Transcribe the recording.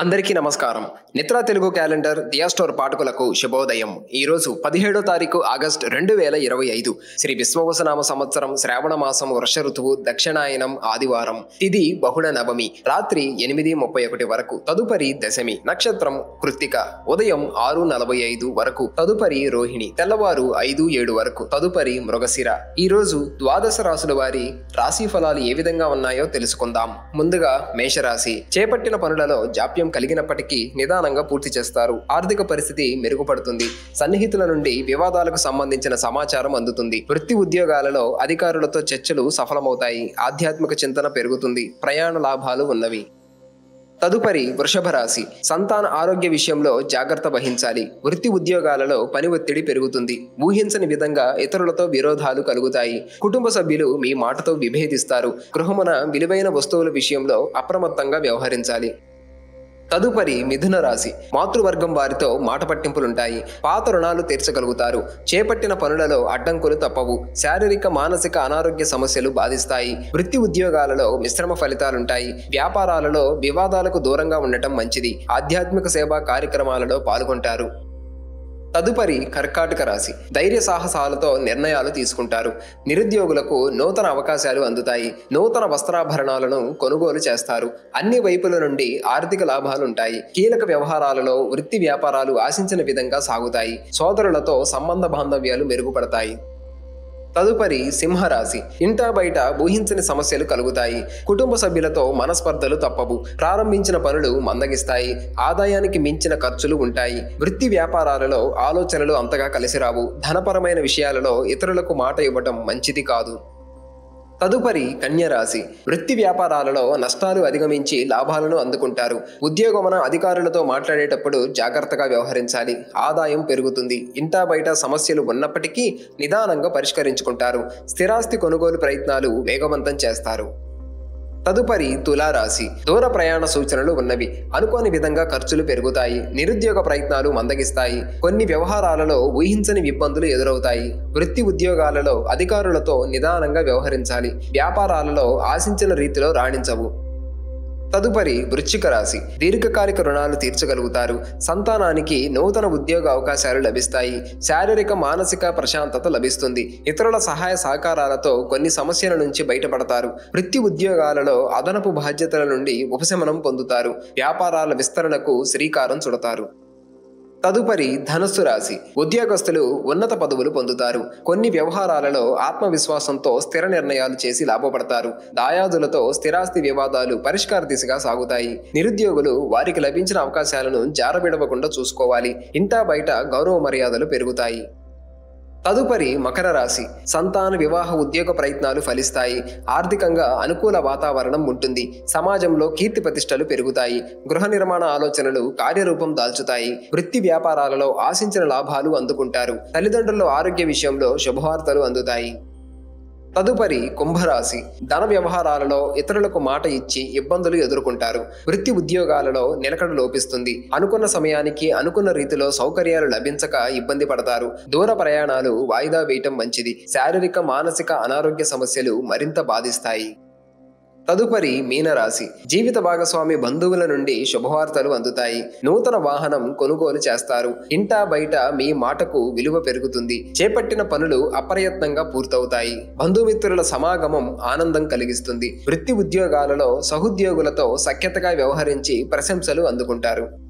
అందరికీ నమస్కారం. నిత్రా తెలుగు క్యాలెండర్ దియా స్టోర్ పాఠకులకు శుభోదయం. ఈ రోజు 17వ తారీఖు ఆగస్టు 2025 శ్రీ విశ్వవసనామ సంవత్సరం శ్రావణ మాసం వర్ష ఋతువు దక్షిణాయనం ఆదివారం. తిథి బహుళ నవమి. రాత్రి 8:31 వరకు. తదుపరి దశమి. నక్షత్రం కృత్తిక. ఉదయం 6:45 వరకు. తదుపరి రోహిణి. తెల్లవారు 5:07 వరకు. తదుపరి మృగశిర. ఈ రోజు ద్వాదశ రాశుల వారి రాశి ఫలాలు ఏ విధంగా ఉన్నాయో తెలుసుకుందాం. ముందుగా మేషరాశి. చేపట్టిన పనులలో జాప్యం కలిగినప్పటికీ నిదానంగా పూర్తి చేస్తారు. ఆర్థిక పరిస్థితి మెరుగుపడుతుంది. సన్నిహితుల నుండి వివాదాలకు సంబంధించిన సమాచారం అందుతుంది. వృత్తి ఉద్యోగాలలో అధికారులతో చర్చలు సఫలమవుతాయి. ఆధ్యాత్మిక చింతన పెరుగుతుంది. ప్రయాణ లాభాలు ఉన్నవి. తదుపరి వృషభ రాశి. సంతాన ఆరోగ్య విషయంలో జాగ్రత్త వహించాలి. వృత్తి ఉద్యోగాలలో పని ఒత్తిడి పెరుగుతుంది. ఊహించని విధంగా ఇతరులతో విరోధాలు కలుగుతాయి. కుటుంబ సభ్యులు మీ మాటతో విభేదిస్తారు. గృహమున విలువైన వస్తువుల విషయంలో అప్రమత్తంగా వ్యవహరించాలి. తదుపరి మిథున రాశి. మాతృవర్గం వారితో మాట పట్టింపులుంటాయి. పాత రుణాలు తీర్చగలుగుతారు. చేపట్టిన పనులలో అడ్డంకులు తప్పవు. శారీరక మానసిక అనారోగ్య సమస్యలు బాధిస్తాయి. వృత్తి ఉద్యోగాలలో మిశ్రమ ఫలితాలుంటాయి. వ్యాపారాలలో వివాదాలకు దూరంగా ఉండటం మంచిది. ఆధ్యాత్మిక సేవా కార్యక్రమాలలో పాల్గొంటారు. తదుపరి కర్కాటక రాశి. ధైర్య సాహసాలతో నిర్ణయాలు తీసుకుంటారు. నిరుద్యోగులకు నూతన అవకాశాలు అందుతాయి. నూతన వస్త్రాభరణాలను కొనుగోలు చేస్తారు. అన్ని వైపుల నుండి ఆర్థిక లాభాలుంటాయి. కీలక వ్యవహారాలలో వృత్తి వ్యాపారాలు ఆశించిన విధంగా సాగుతాయి. సోదరులతో సంబంధ బాంధవ్యాలు మెరుగుపడతాయి. తదుపరి సింహరాశి. ఇంటా బయట ఊహించని సమస్యలు కలుగుతాయి. కుటుంబ సభ్యులతో మనస్పర్ధలు తప్పవు. ప్రారంభించిన పనులు మందగిస్తాయి. ఆదాయానికి మించిన ఖర్చులు ఉంటాయి. వృత్తి వ్యాపారాలలో ఆలోచనలు అంతగా కలిసిరావు. ధనపరమైన విషయాలలో ఇతరులకు మాట ఇవ్వటం మంచిది కాదు. తదుపరి కన్యరాశి. వృత్తి వ్యాపారాలలో నష్టాలు అధిగమించి లాభాలను అందుకుంటారు. ఉద్యోగమున అధికారులతో మాట్లాడేటప్పుడు జాగ్రత్తగా వ్యవహరించాలి. ఆదాయం పెరుగుతుంది. ఇంటా బయట సమస్యలు ఉన్నప్పటికీ నిదానంగా పరిష్కరించుకుంటారు. స్థిరాస్తి కొనుగోలు ప్రయత్నాలు వేగవంతం చేస్తారు. తదుపరి తులారాశి. దూర ప్రయాణ సూచనలు ఉన్నవి. అనుకోని విధంగా ఖర్చులు పెరుగుతాయి. నిరుద్యోగ ప్రయత్నాలు మందగిస్తాయి. కొన్ని వ్యవహారాలలో ఊహించని ఇబ్బందులు ఎదురవుతాయి. వృత్తి ఉద్యోగాలలో అధికారులతో నిదానంగా వ్యవహరించాలి. వ్యాపారాలలో ఆశించిన రీతిలో రాణించవు. తదుపరి వృశ్చిక రాశి. దీర్ఘకాలిక రుణాలు తీర్చగలుగుతారు. సంతానానికి నూతన ఉద్యోగ అవకాశాలు లభిస్తాయి. శారీరక మానసిక ప్రశాంతత లభిస్తుంది. ఇతరుల సహాయ సహకారాలతో కొన్ని సమస్యల నుంచి బయటపడతారు. వృత్తి ఉద్యోగాలలో అదనపు బాధ్యతల నుండి ఉపశమనం పొందుతారు. వ్యాపారాల విస్తరణకు శ్రీకారం చుడతారు. తదుపరి ధనుస్సు రాశి. ఉద్యోగస్తులు ఉన్నత పదవులు పొందుతారు. కొన్ని వ్యవహారాలలో ఆత్మవిశ్వాసంతో స్థిర నిర్ణయాలు చేసి లాభపడతారు. దాయాదులతో స్థిరాస్తి వివాదాలు పరిష్కార దిశగా సాగుతాయి. నిరుద్యోగులు వారికి లభించిన అవకాశాలను జారవిడవకుండా చూసుకోవాలి. ఇంటా బయట గౌరవ మర్యాదలు పెరుగుతాయి. తదుపరి మకర రాశి. సంతాన వివాహ ఉద్యోగ ప్రయత్నాలు ఫలిస్తాయి. ఆర్థికంగా అనుకూల వాతావరణం ఉంటుంది. సమాజంలో కీర్తి ప్రతిష్టలు పెరుగుతాయి. గృహ నిర్మాణ ఆలోచనలు కార్యరూపం దాల్చుతాయి. వృత్తి వ్యాపారాలలో ఆశించిన లాభాలు అందుకుంటారు. తల్లిదండ్రుల ఆరోగ్య విషయంలో శుభవార్తలు అందుతాయి. తదుపరి కుంభరాశి. ధన వ్యవహారాలలో ఇతరులకు మాట ఇచ్చి ఇబ్బందులు ఎదుర్కొంటారు. వృత్తి ఉద్యోగాలలో నిలకడ లోపిస్తుంది. అనుకున్న సమయానికి అనుకున్న రీతిలో సౌకర్యాలు లభించక ఇబ్బంది పడతారు. దూర ప్రయాణాలు వాయిదా వేయటం మంచిది. శారీరక మానసిక అనారోగ్య సమస్యలు మరింత బాధిస్తాయి. తదుపరి మీనరాశి. జీవిత భాగస్వామి బంధువుల నుండి శుభవార్తలు అందుతాయి. నూతన వాహనం కొనుగోలు చేస్తారు. ఇంటా బయట మీ మాటకు విలువ పెరుగుతుంది. చేపట్టిన పనులు అప్రయత్నంగా పూర్తవుతాయి. బంధుమిత్రుల సమాగమం ఆనందం కలిగిస్తుంది. వృత్తి ఉద్యోగాలలో సహోద్యోగులతో సఖ్యతగా వ్యవహరించి ప్రశంసలు అందుకుంటారు.